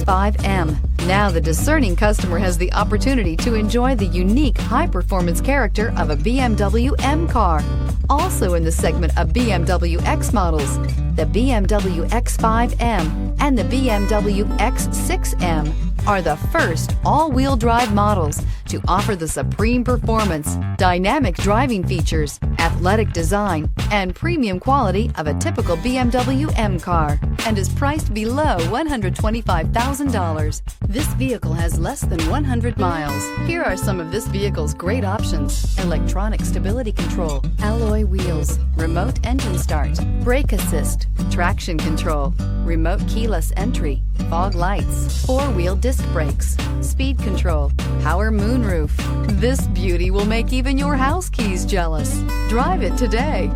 X5 M. Now the discerning customer has the opportunity to enjoy the unique high-performance character of a BMW M car. Also in the segment of BMW X models, the BMW X5 M and the BMW X6 M are the first all-wheel drive models to offer the supreme performance, dynamic driving features, athletic design, and premium quality of a typical BMW M car, and is priced below $125,000. This vehicle has less than 100 miles. Here are some of this vehicle's great options: electronic stability control, alloy wheels, remote engine start, brake assist, traction control, remote keyless entry, fog lights, four-wheel disc brakes, speed control, power moonroof. This beauty will make even your house keys jealous. Drive it today.